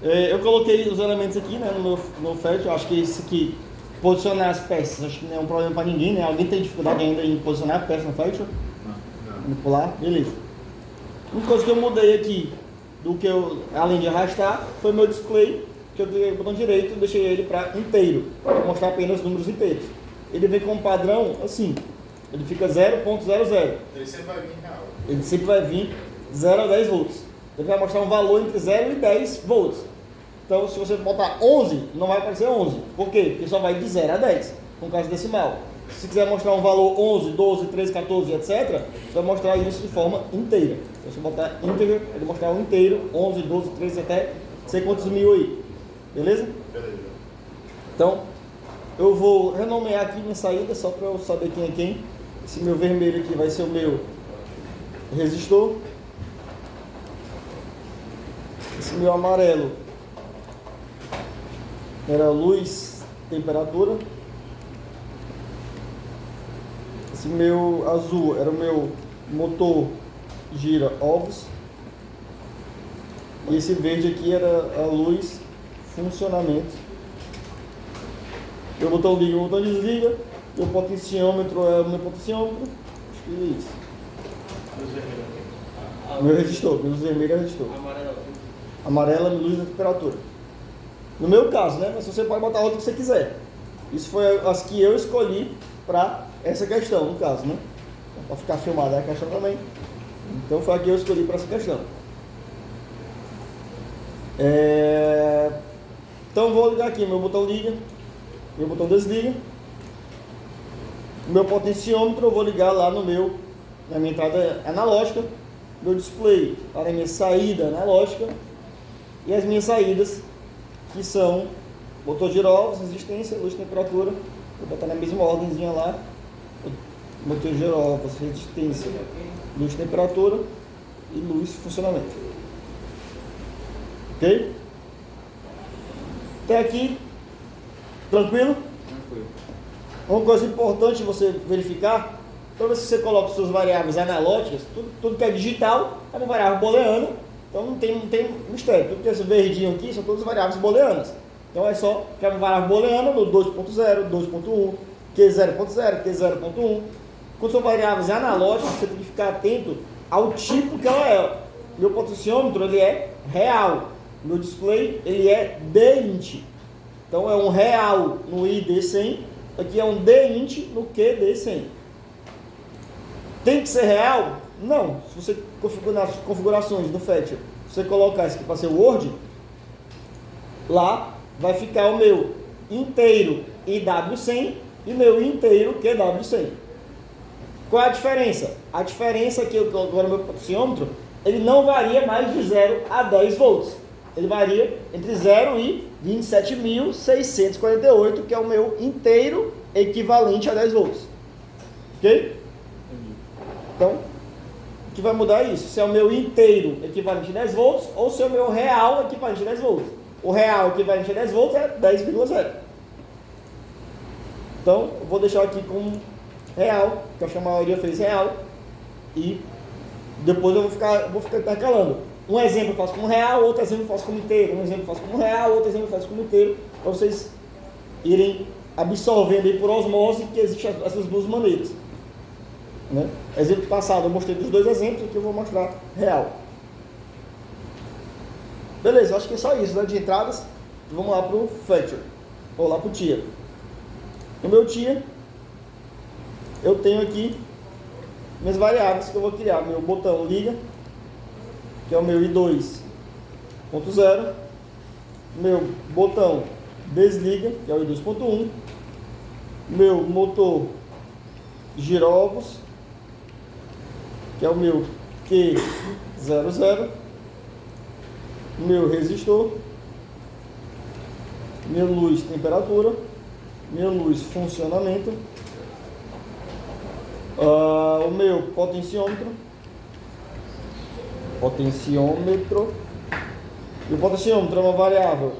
Eu coloquei os elementos aqui, né, no Fetch. Eu acho que isso aqui, posicionar as peças, acho que não é um problema para ninguém, né? Alguém tem dificuldade ainda em posicionar a peça no Fetch? Manipular, beleza. Uma coisa que eu mudei aqui, além de arrastar, foi meu display, que eu dei o botão direito e deixei ele para inteiro, para mostrar apenas números inteiros. Ele vem com um padrão assim, ele fica 0.00. Ele sempre vai vir real. Ele sempre vai vir 0 a 10 volts. Ele vai mostrar um valor entre 0 e 10 volts. Então, se você botar 11, não vai aparecer 11. Por quê? Porque só vai de 0 a 10, com caso decimal. Se quiser mostrar um valor 11, 12, 13, 14, etc., você vai mostrar isso de forma inteira. Se você botar integer, ele vai mostrar um inteiro, 11, 12, 13, até não sei quantos mil aí. Beleza? Beleza. Então, eu vou renomear aqui minha saída, só para eu saber quem é quem. Esse meu vermelho aqui vai ser o meu resistor. Esse meu amarelo era luz, temperatura. Esse meu azul era o meu motor gira ovos. E esse verde aqui era a luz, funcionamento. Meu botão liga, o botão desliga. Meu potenciômetro é o meu potenciômetro. Acho que é isso. Meu resistor, meu vermelho é resistor. Amarela é luz da temperatura. No meu caso, né? Mas você pode botar outra que você quiser. Isso foi as que eu escolhi para essa questão, no caso, né? Para ficar filmada a questão também. Então foi a que eu escolhi para essa questão. Então vou ligar aqui, meu botão liga, meu botão desliga. Meu potenciômetro eu vou ligar lá na minha entrada analógica, meu display para a minha saída analógica e as minhas saídas, que são motor girovos, resistência, luz, temperatura. Vou botar na mesma ordemzinha lá, motor girovos, resistência, luz, temperatura e luz, funcionamento. Ok? Até aqui, tranquilo? Tranquilo. Uma coisa importante você verificar, toda vez que você coloca suas variáveis analógicas, tudo que é digital é uma variável booleana, então não tem mistério. Tudo que é esse verdinho aqui são todas variáveis booleanas. Então é só que é uma variável booleana no 2.0, 2.1, Q0.0, Q0.1. Quando são variáveis analógicas, você tem que ficar atento ao tipo que ela é. Meu potenciômetro ele é real, meu display ele é dint. Então é um real no ID100, aqui é um dint no QD100. Tem que ser real? Não. Se você configurar as configurações do Fetcher, você colocar isso aqui para ser Word, lá vai ficar o meu inteiro IW100 e meu inteiro QW100. Qual é a diferença? A diferença é que agora o meu potenciômetro ele não varia mais de 0 a 10 volts. Ele varia entre 0 e 27.648, que é o meu inteiro equivalente a 10 volts. Ok? Então, o que vai mudar é isso. Se é o meu inteiro equivalente a 10 volts ou se é o meu real equivalente a 10 volts. O real equivalente a 10 volts é 10,0. Então, eu vou deixar aqui como real, que eu acho que a maioria fez real. E depois eu vou ficar intercalando. Um exemplo eu faço como real, outro exemplo eu faço como inteiro. Um exemplo eu faço como real, outro exemplo eu faço como inteiro. Para vocês irem absorvendo aí por osmose que existem essas duas maneiras. Né? Exemplo passado eu mostrei dos dois exemplos, aqui eu vou mostrar real. Beleza, eu acho que é só isso, né, de entradas. Vamos lá para o Fetcher, ou lá para o TIA. No meu TIA, eu tenho aqui minhas variáveis que eu vou criar. Meu botão liga, que é o meu I2.0. Meu botão desliga, que é o I2.1. Meu motor girovos, que é o meu Q00, meu resistor, minha luz temperatura, minha luz funcionamento, o meu potenciômetro, e o potenciômetro é uma variável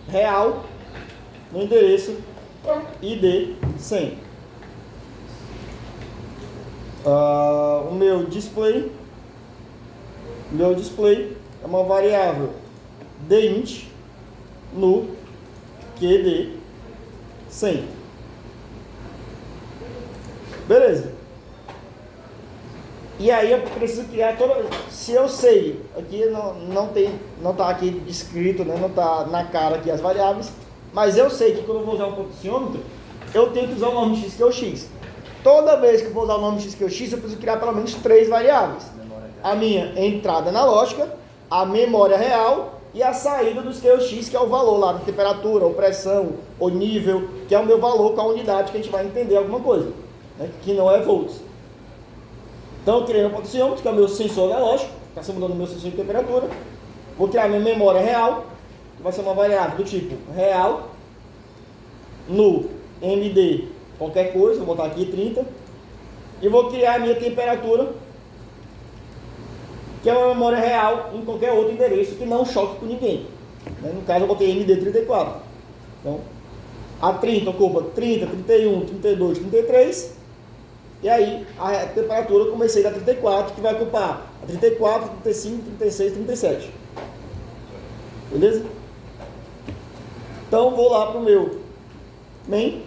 real no endereço ID100. O meu display é uma variável dint no QD 100. Beleza. E aí eu preciso criar toda... Se eu sei, aqui não está aqui descrito, né? Não está na cara aqui as variáveis, mas eu sei que quando eu vou usar um potenciômetro, eu tenho que usar o nome x que é o x. Toda vez que eu vou usar o nome x que é o x, eu preciso criar pelo menos 3 variáveis. A minha entrada analógica, a memória real e a saída do que é o x, que é o valor lá da temperatura, ou pressão, ou nível, que é o meu valor com a unidade que a gente vai entender alguma coisa, né? Que não é volts. Então eu criei um potenciômetro, que é o meu sensor analógico, está se mudando o meu sensor de temperatura. Vou criar minha memória real, que vai ser uma variável do tipo real, no MD qualquer coisa, vou botar aqui 30. E vou criar a minha temperatura, que é uma memória real em qualquer outro endereço que não choque com ninguém. No caso eu botei MD34. Então, a 30 ocupa 30, 31, 32, 33. E aí, a temperatura eu comecei da 34, que vai ocupar a 34, 35, 36, 37. Beleza? Então, vou lá para o meu main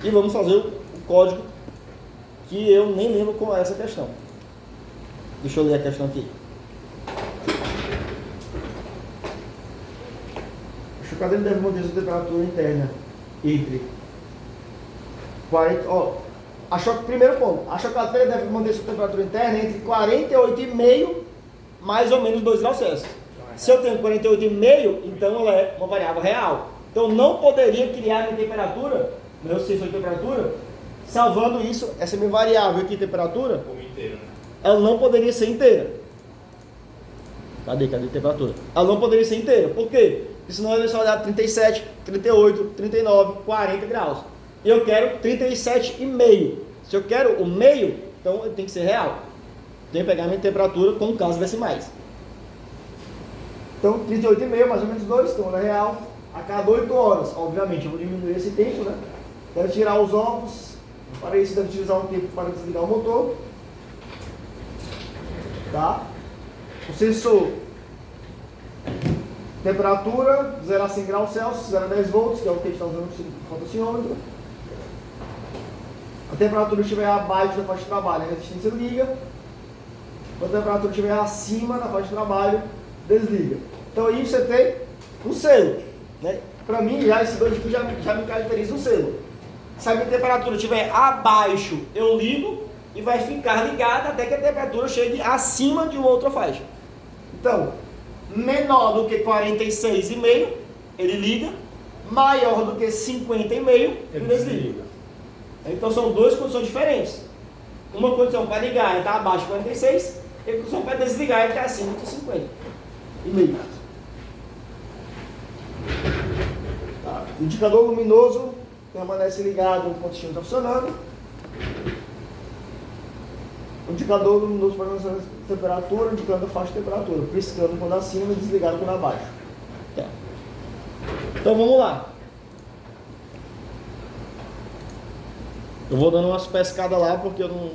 e vamos fazer o código, que eu nem lembro qual é essa questão. Deixa eu ler a questão aqui. A chocadeira deve manter sua temperatura interna entre 40... primeiro ponto, a chocadeira deve manter sua temperatura interna entre 48,5 mais ou menos 2 graus Celsius. Se eu tenho 48,5, então ela é uma variável real. Então eu não poderia criar minha temperatura, meu sensor de temperatura, salvando isso, essa minha variável aqui, temperatura, como inteiro, né? Ela não poderia ser inteira. Cadê a temperatura? Ela não poderia ser inteira. Por quê? Porque senão ela só dá 37, 38, 39, 40 graus. E eu quero 37,5. Se eu quero o meio, então tem que ser real. Tenho que pegar minha temperatura com casas decimais. Então 38,5 mais ou menos 2, então ela é real. A cada 8 horas, obviamente, eu vou diminuir esse tempo, né? Deve tirar os ovos. Para isso, deve utilizar um tempo para desligar o motor. Tá? O sensor, temperatura 0 a 100 graus Celsius, 0 a 10 volts, que é o que a gente está usando no fotossiômetro. A temperatura estiver abaixo da faixa de trabalho, a resistência liga. Quando a temperatura estiver acima da faixa de trabalho, desliga. Então aí você tem um selo, né? Para mim, já esses dois aqui já me caracteriza um selo. Se a minha temperatura estiver abaixo, eu ligo e vai ficar ligada até que a temperatura chegue acima de uma outra faixa. Então, menor do que 46,5, ele liga. Maior do que 50,5, ele desliga. Então são duas condições diferentes. Uma condição para ligar, ele está abaixo de 46, e a condição para desligar, ele está acima de 50,5. Tá. O indicador luminoso permanece ligado enquanto o sistema está funcionando. O indicador luminoso permanece na temperatura, indicando a faixa de temperatura, piscando quando acima e desligado quando abaixo. Tá. Então vamos lá. Eu vou dando umas pescadas lá porque eu não...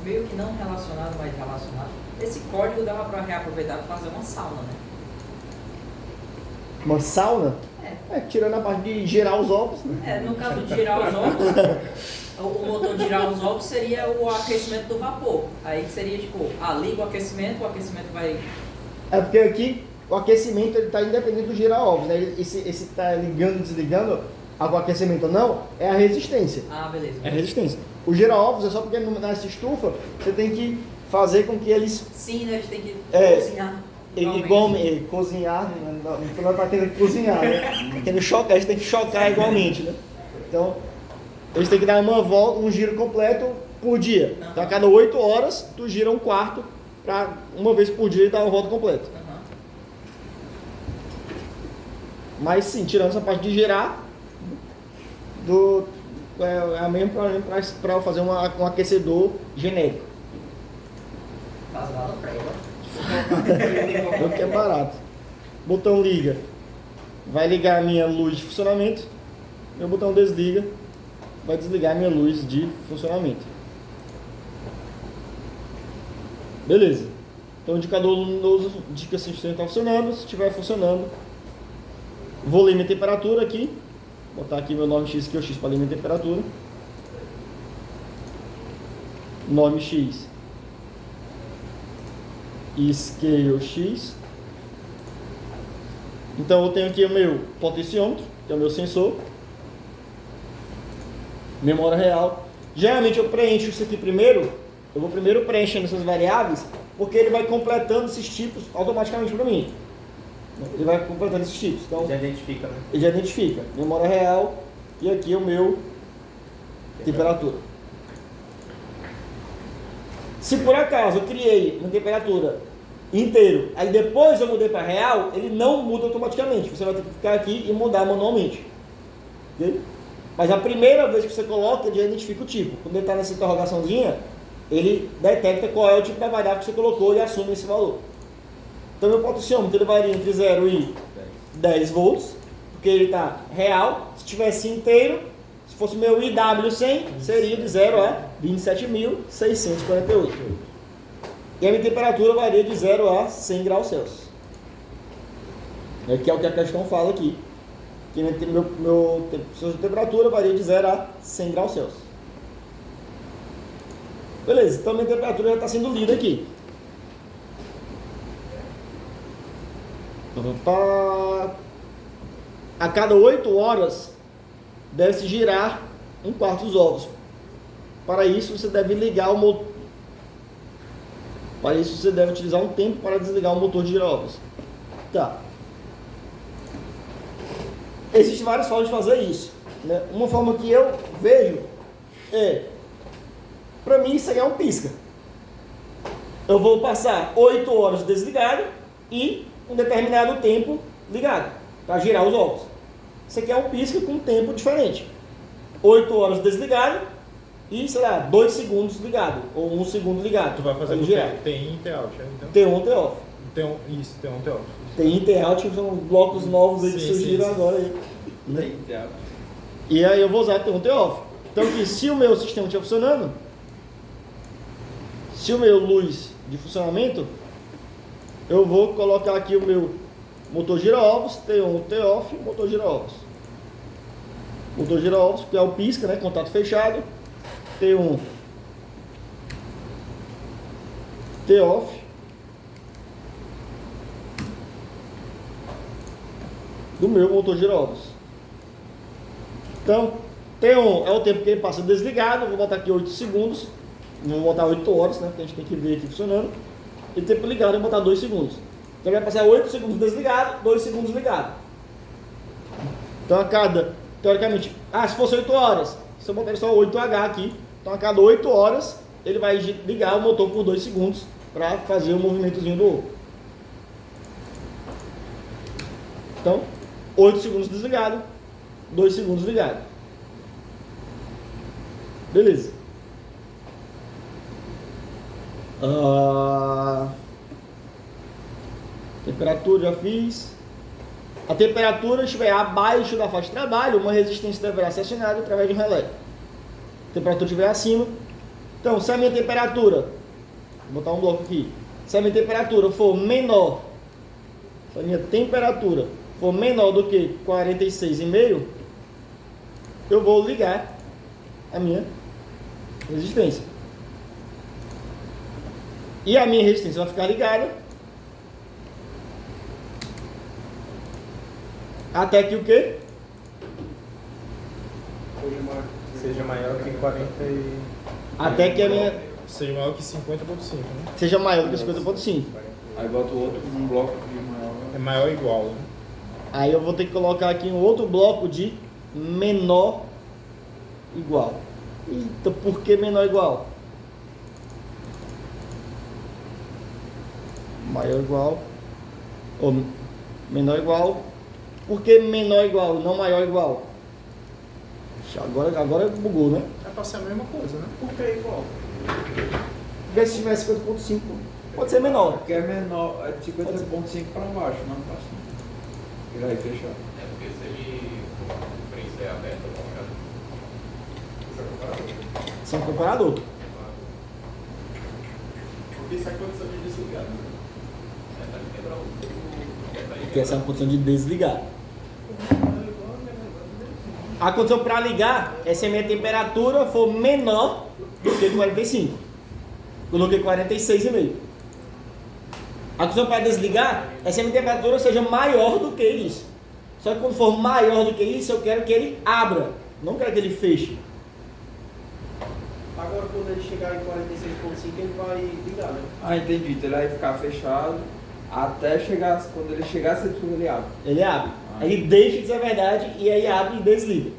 Meio que não relacionado, mas relacionado. Esse código dava para reaproveitar e fazer uma sauna, né? Uma sauna? Tirando a parte de girar os ovos, né? No caso de girar os ovos, o motor de girar os ovos seria o aquecimento do vapor. Aí seria tipo, liga o aquecimento vai... É porque aqui o aquecimento está independente do girar ovos, né? Esse está ligando e desligando, o aquecimento ou não, é a resistência. Beleza. É a resistência. O girar ovos é só porque nessa estufa você tem que fazer com que eles... Sim, né? Eles têm que cozinhar. Cozinhar, não está querendo cozinhar, né? Querendo chocar, eles têm que chocar igualmente, né? Então, eles têm que dar uma volta, um giro completo por dia. Uhum. Então, a cada 8 horas, tu gira um quarto para uma vez por dia dar uma volta completa. Uhum. Mas sim, tirando essa parte de girar, é a mesma problema para fazer um aquecedor genérico. Faz valor para ele. O que é barato. Botão liga, vai ligar a minha luz de funcionamento. Meu botão desliga, vai desligar a minha luz de funcionamento. Beleza. Então o indicador luminoso indica se o sistema está funcionando. Se estiver funcionando, Vou ler minha temperatura aqui. Vou botar aqui meu nome X, que é o X para ler minha temperatura. Nome X. Scale X. Então eu tenho aqui o meu potenciômetro, que é o meu sensor. Memória real. Geralmente eu preencho isso aqui primeiro. Eu vou primeiro preenchendo essas variáveis, porque ele vai completando esses tipos automaticamente para mim. Ele vai completando esses tipos. Então, Já identifica, né? ele já identifica. Memória real. E aqui é o meu temperatura. Se por acaso eu criei uma temperatura inteiro, aí depois eu mudei para real, ele não muda automaticamente. Você vai ter que ficar aqui e mudar manualmente. Okay? Mas a primeira vez que você coloca, ele já identifica o tipo. Quando ele está nessa interrogaçãozinha, ele detecta qual é o tipo da variável que você colocou e assume esse valor. Então meu potenciômetro ele varia entre 0 e 10 volts, porque ele está real. Se tivesse inteiro, se fosse meu IW100, seria de 0 a 27.648. E a minha temperatura varia de 0 a 100 graus Celsius. Que é o que a questão fala aqui. Que sua temperatura varia de 0 a 100 graus Celsius. Beleza, então minha temperatura já está sendo lida aqui. A cada 8 horas deve-se girar um quarto dos ovos. Para isso você deve ligar o motor. Para isso você deve utilizar um tempo para desligar o motor de girar ovos. Tá. Existem várias formas de fazer isso, né? Uma forma que eu vejo é, para mim isso aí é um pisca. Eu vou passar 8 horas desligado e um determinado tempo ligado para girar os ovos. Isso aqui é um pisca com um tempo diferente. 8 horas desligado e, sei lá, 2 segundos ligado ou 1 segundo ligado. Tu vai fazer com TI e T-out, então? T1, T-off. Isso, T1, T-off. Tem T-out, são blocos novos aí que surgiram agora aí. Né? E aí eu vou usar T1, T-off. Então que se o meu sistema estiver funcionando, se o meu luz de funcionamento, eu vou colocar aqui o meu motor gira-ovos, T1, T-off, motor gira-ovos. Motor gira-ovos, que é o pisca, né? Contato fechado. T1, T-off. Do meu motor gira-ovos. Então, T1 é o tempo que ele passa desligado. Vou botar aqui 8 segundos. Não vou botar 8 horas, né? Porque a gente tem que ver aqui funcionando. E tempo ligado eu vou botar 2 segundos. Então ele vai passar 8 segundos desligado, 2 segundos ligado. Então a cada, teoricamente, se fosse 8 horas, se eu botar só 8H aqui, então a cada 8 horas ele vai ligar o motor por 2 segundos para fazer o movimentozinho do ovo. Então, 8 segundos desligado, 2 segundos ligado. Beleza. Temperatura já fiz. A temperatura estiver abaixo da faixa de trabalho, uma resistência deverá ser acionada através de um relé. A temperatura estiver acima. Então, se a minha temperatura, vou botar um bloco aqui. Se a minha temperatura for menor, se a minha temperatura for menor do que 46,5, eu vou ligar a minha resistência. E a minha resistência vai ficar ligada até que o quê? Seja maior que 40 e... Até que a minha... Seja maior que 50.5, né? Seja maior do que 50.5. Aí bota o outro um bloco de maior. É maior ou igual, né? Aí eu vou ter que colocar aqui um outro bloco de menor igual. Eita, por que menor igual? Maior igual. Ou menor igual. Por que menor igual, não maior igual? Agora bugou, né? É pra ser a mesma coisa, né? Por que igual? Porque se tiver 50.5, pode ser menor. Porque é menor, é de 50.5 para baixo, não para cima. E aí fechado. É porque se ele for uma prensa aberta, Isso é um comparador. porque isso é condição de desligar, né? É para quebrar o. Porque essa é uma condição de desligar. A condição para ligar é se a minha temperatura for menor do que 45. Do que 46,5. A condição para desligar é se a minha temperatura seja maior do que isso. Só que quando for maior do que isso, eu quero que ele abra. Não quero que ele feche. Agora quando ele chegar em 46,5 ele vai ligar, né? Ah, entendi. Então ele vai ficar fechado até chegar, quando ele chegar a centro ele abre. Ele abre. Aí ele deixa de ser verdade e aí abre e desliga.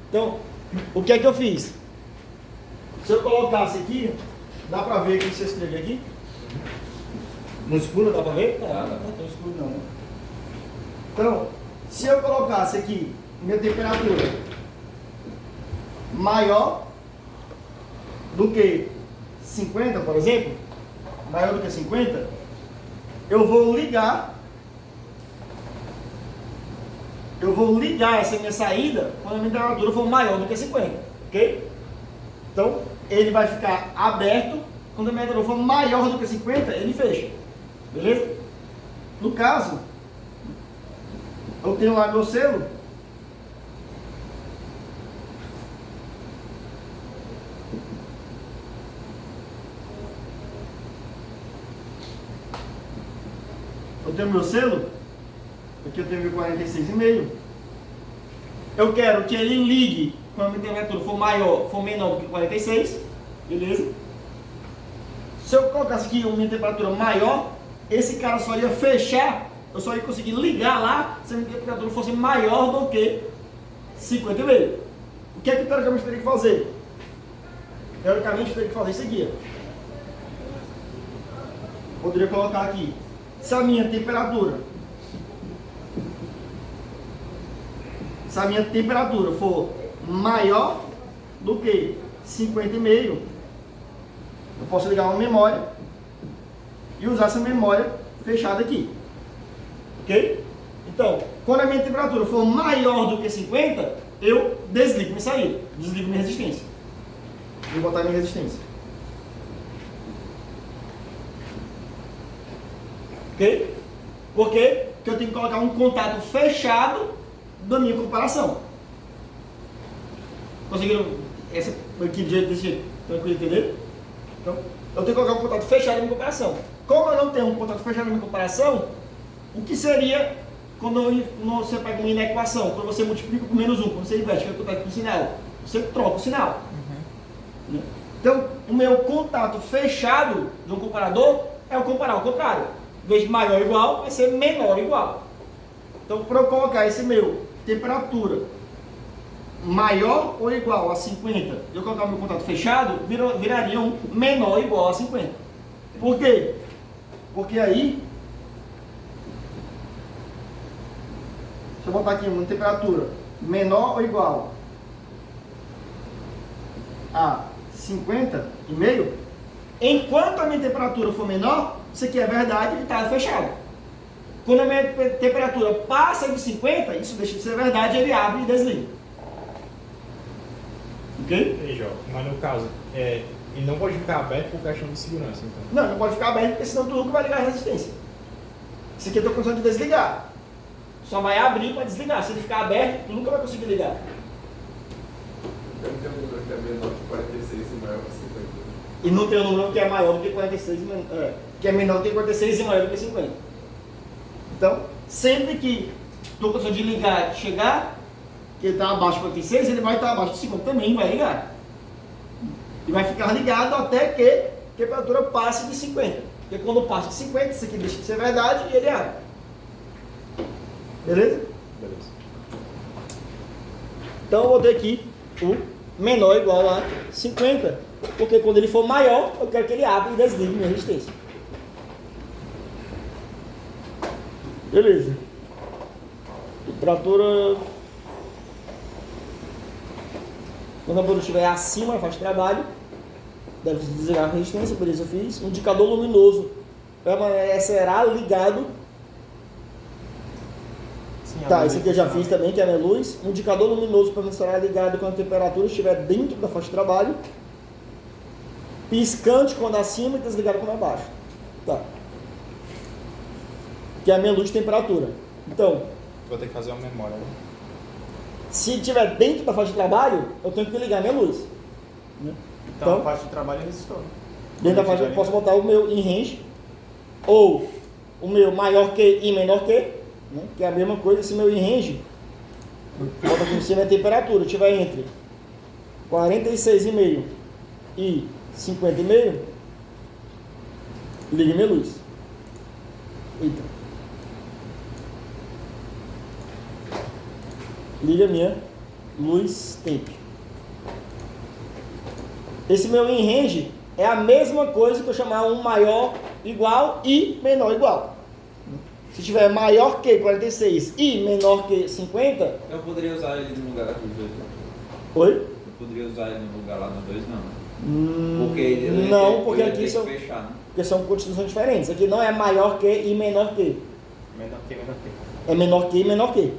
Então, o que é que eu fiz? Se eu colocasse aqui, dá pra ver o que você escreve aqui? No escuro dá pra ver? Não, não é tão escuro não. Então, se eu colocasse aqui minha temperatura maior do que 50, por exemplo, maior do que 50, eu vou ligar essa minha saída quando a minha temperatura for maior do que 50, ok? Então, ele vai ficar aberto, quando a minha temperatura for maior do que 50, ele fecha, beleza? No caso, eu tenho lá meu selo, aqui eu tenho 46,5. Eu quero que ele ligue quando a minha temperatura for menor do que 46, beleza? Se eu colocasse aqui uma temperatura maior, esse cara só ia fechar, eu só ia conseguir ligar lá se a minha temperatura fosse maior do que 50,5. O que é que teoricamente eu teria que fazer? Teoricamente eu teria que fazer isso aqui. Poderia colocar aqui, se a minha temperatura for maior do que 50,5, eu posso ligar uma memória e usar essa memória fechada aqui, ok? Então, quando a minha temperatura for maior do que 50, eu desligo minha saída, desligo minha resistência. Vou botar minha resistência, ok? Por quê? Porque eu tenho que colocar um contato fechado da minha comparação. Conseguiram essa aqui desse jeito? Tranquilo, entender? Então, eu tenho que colocar um contato fechado na minha comparação. Como eu não tenho um contato fechado na minha comparação, o que seria quando você pega uma inequação? Quando você multiplica por menos 1, quando você inverte, que é o contato com o sinal, você troca o sinal. Né? Então, o meu contato fechado de um comparador é o comparar ao contrário. Em vez de maior ou igual, vai ser menor ou igual. Então, para eu colocar esse meu temperatura maior ou igual a 50, eu colocar o meu contato fechado, viraria um menor ou igual a 50. Por quê? Porque aí, se eu botar aqui uma temperatura menor ou igual a 50,5, enquanto a minha temperatura for menor, isso aqui é verdade e está fechado. Quando a minha temperatura passa de 50, isso deixa de ser verdade, ele abre e desliga. Ok? Ei, Jó, mas no caso, ele não pode ficar aberto por questão de segurança, então. Não pode ficar aberto, porque senão tu nunca vai ligar a resistência. Isso aqui eu estou conseguindo desligar. Só vai abrir para desligar. Se ele ficar aberto, tu nunca vai conseguir ligar. Eu não tenho um número que é menor que 46 e maior que 50. E não tem um número que é maior do que 46, que é menor do que 46 e maior do que 50. Então, sempre que tu conseguir de ligar, chegar, que ele está abaixo de 46, ele vai estar abaixo de 50 também, vai ligar. E vai ficar ligado até que a temperatura passe de 50. Porque quando passa de 50, isso aqui deixa de ser verdade e ele abre. Beleza? Beleza. Então eu botei aqui o menor igual a 50. Porque quando ele for maior, eu quero que ele abra e desligue minha resistência. Beleza. Temperatura. Quando a temperatura estiver acima da faixa de trabalho, deve desligar a resistência, por isso eu fiz. Um indicador luminoso permanecerá ligado. Sim, Tá, esse aqui eu já fiz também, que é a minha luz. Um indicador luminoso permanecerá ligado quando a temperatura estiver dentro da faixa de trabalho. Piscante quando acima e desligado quando abaixo. Tá. Que é a minha luz de temperatura. Então, Vou ter que fazer uma memória. Né? Se tiver dentro da faixa de trabalho, eu tenho que ligar minha luz. Né? Então, a faixa de trabalho é resistor. Né? Dentro da faixa eu posso botar o meu in range, ou o meu maior que e menor que, né? Que é a mesma coisa. Se meu in range, bota aqui em cima a temperatura, tiver entre 46,5 e 50,5, liga minha luz. Eita. Liga minha luz temp. Esse meu in range é a mesma coisa que eu chamar um maior igual e menor igual. Se tiver maior que 46 e menor que 50, Eu poderia usar ele no lugar dos dois. oi? Eu poderia usar ele no lugar lá dos dois, não. Porque ele não, porque ia ter aqui que são, fechar, né? porque são constituições diferentes. Aqui não é maior que e menor que. Menor que. É menor que e menor que.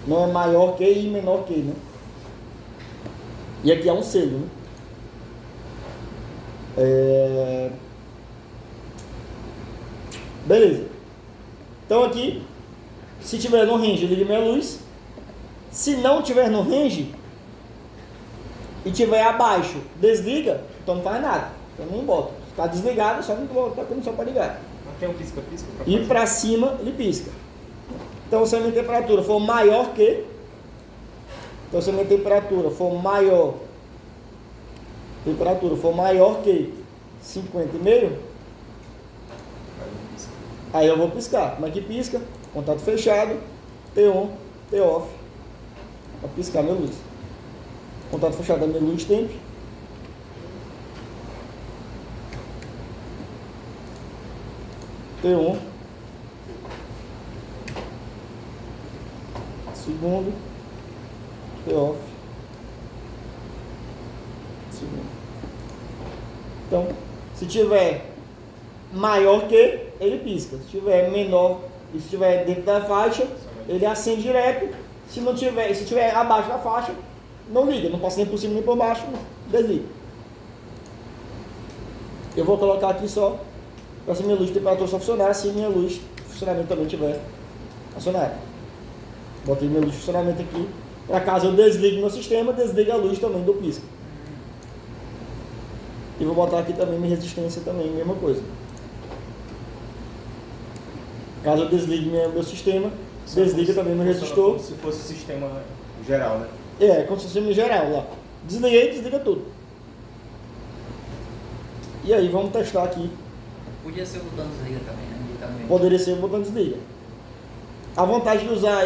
Não é maior que e menor que, né? E aqui é um selo, né? Beleza. Então aqui, se tiver no range, liga minha luz. Se não tiver no range e tiver abaixo, desliga, então não faz nada. Eu nem boto. Se está desligado, só não botar como só para ligar. Não tem um pisca-pisca para E fazer? para cima, ele pisca. Então, se a minha temperatura for maior que... Então, se a minha temperatura for maior... Temperatura for maior que 50,5... Aí eu vou piscar. Como é que pisca? Contato fechado, T-on, T-off. Para piscar minha luz. Contato fechado da minha luz temp. T1, segundo, T-off, segundo. Então, se tiver maior que, ele pisca. Se tiver menor e se tiver dentro da faixa, ele acende direto. Se não tiver, se tiver abaixo da faixa, não liga, não passa nem por cima nem por baixo, desliga. Eu vou colocar aqui só para se minha luz de temperatura só funcionar, se minha luz de funcionamento também tiver acionada. Botei minha luz de funcionamento aqui, para caso eu desligue meu sistema, desliga a luz também do pisca. E vou botar aqui também minha resistência também, mesma coisa. Caso eu desligue meu sistema, desliga também meu resistor. Como se fosse o sistema geral, né? É, como se fosse sistema geral lá. Desliguei, desliga tudo. E aí, vamos testar aqui. Podia ser o botão desliga também, né? Ele também. Poderia ser o botão desliga. A vantagem de usar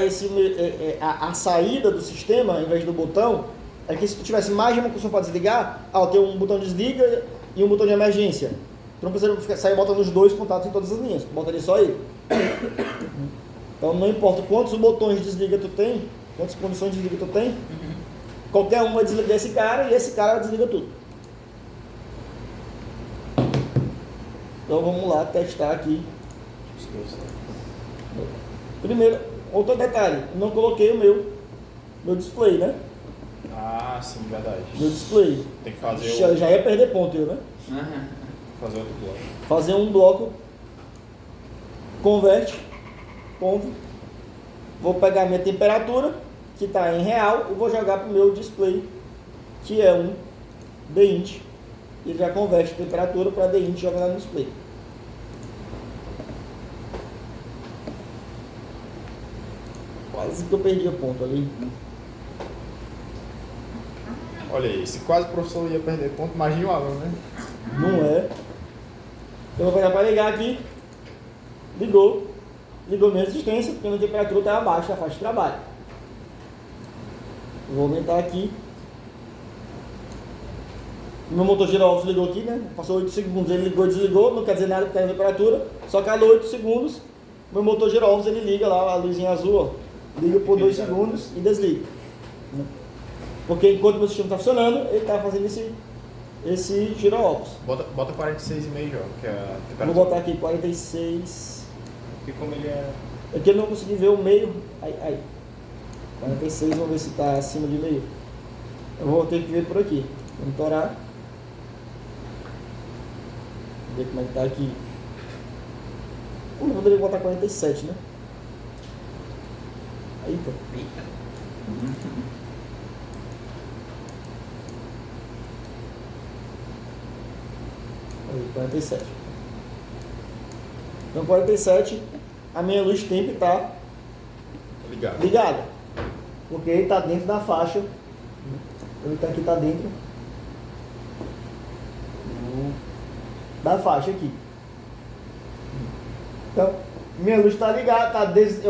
a saída do sistema, ao invés do botão, é que se tu tivesse mais de uma função para desligar, tem um botão desliga e um botão de emergência. Tu não precisa sair botando os dois contatos em todas as linhas, tu botaria só ele. Então não importa quantos botões de desliga tu tem, quantas condições de desliga tu tem, qualquer um vai desligar esse cara e esse cara desliga tudo. Então vamos lá testar aqui. Primeiro, outro detalhe, não coloquei o meu display, né? Ah, sim, verdade. Meu display. Tem que fazer Já ia perder ponto eu, né? fazer outro bloco. Fazer um bloco, converte, conv, vou pegar minha temperatura, que está em real, e vou jogar para o meu display, que é um dint. Ele já converte a temperatura para dint e joga lá no display. Quase que eu perdi o ponto ali. Olha aí, se quase o professor ia perder ponto, imagina o aluno, né? Não é. Então eu vou pegar para ligar aqui. Ligou minha resistência, porque minha temperatura está abaixo da faixa de trabalho. Eu vou aumentar aqui. Meu motor gira-ovos ligou aqui, né? Passou 8 segundos, ele ligou e desligou, não quer dizer nada porque está na temperatura. Só calou 8 segundos, meu motor gira-ovos, ele liga lá, a luzinha azul, ó, liga por 2 segundos e desliga. Porque enquanto meu sistema está funcionando, ele está fazendo esse gira-ovos. Bota 46,5 já, que é a temperatura. Vou botar aqui 46. E como ele é... Aqui eu não consegui ver o meio. Aí. 46, vamos ver se está acima de meio. Eu vou ter que ver por aqui. Monitorar. Ver como é que está aqui. Eu poderia botar 47, né? Eita. Eita. Aí, 47. Então 47, a minha luz tempo está Ligado. ligada. Porque ele está dentro da faixa. Ele está aqui, está dentro da faixa aqui. Então, minha luz está ligada,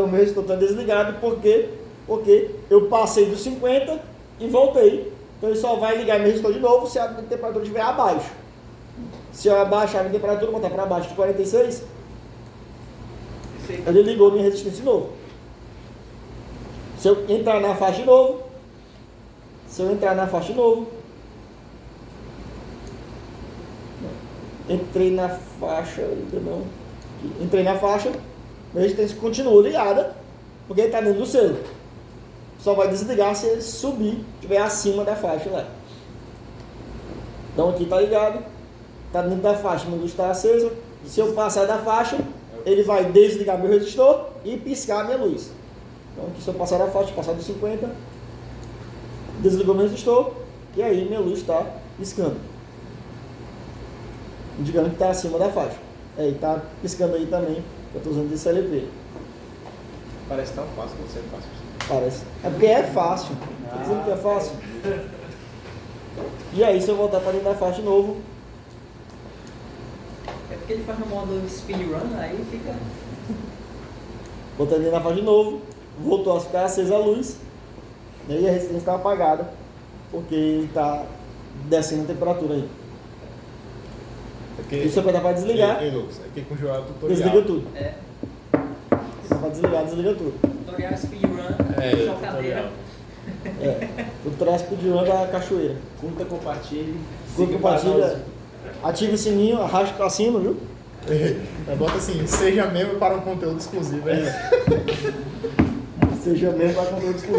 o meu resistor está desligado porque eu passei dos 50 e voltei. Então ele só vai ligar meu resistor de novo se a temperatura estiver abaixo. Se eu abaixar a temperatura, botar para baixo de 46, ele ligou minha resistência de novo. Se eu entrar na faixa de novo, entrei na faixa, ainda não. Entrei na faixa, minha resistência continua ligada, porque ele está dentro do selo. Só vai desligar se ele subir, estiver acima da faixa lá. Então aqui está ligado, está dentro da faixa, minha luz está acesa. Se eu passar da faixa, ele vai desligar meu resistor e piscar a minha luz. Então aqui, se eu passar da faixa, passar dos 50, desligou meu resistor e aí minha luz está piscando, indicando que está acima da faixa. E está piscando aí também, eu estou usando esse LP. Parece tão fácil quando você faz. Parece. É porque é fácil. Tô dizendo que é fácil. E aí, se eu voltar para dentro da faixa de novo, É porque ele faz no modo speedrun, aí fica. voltando dentro da faixa de novo, voltou a ficar acesa a luz, né, e a resistência está apagada, porque ele está descendo a temperatura aí. E se eu apertar para desligar, Ei, Lucas, aqui com o Joel tutorial. desliga tudo. É. Se para desligar, desliga tudo. Tutorial speedrun, chocadeira. O traço de da cachoeira. Curta, compartilhe. Curta, compartilha, ativa o sininho, arrasta para cima, viu? Bota assim, seja membro para um conteúdo exclusivo. Seja mesmo para conteúdo exclusivo.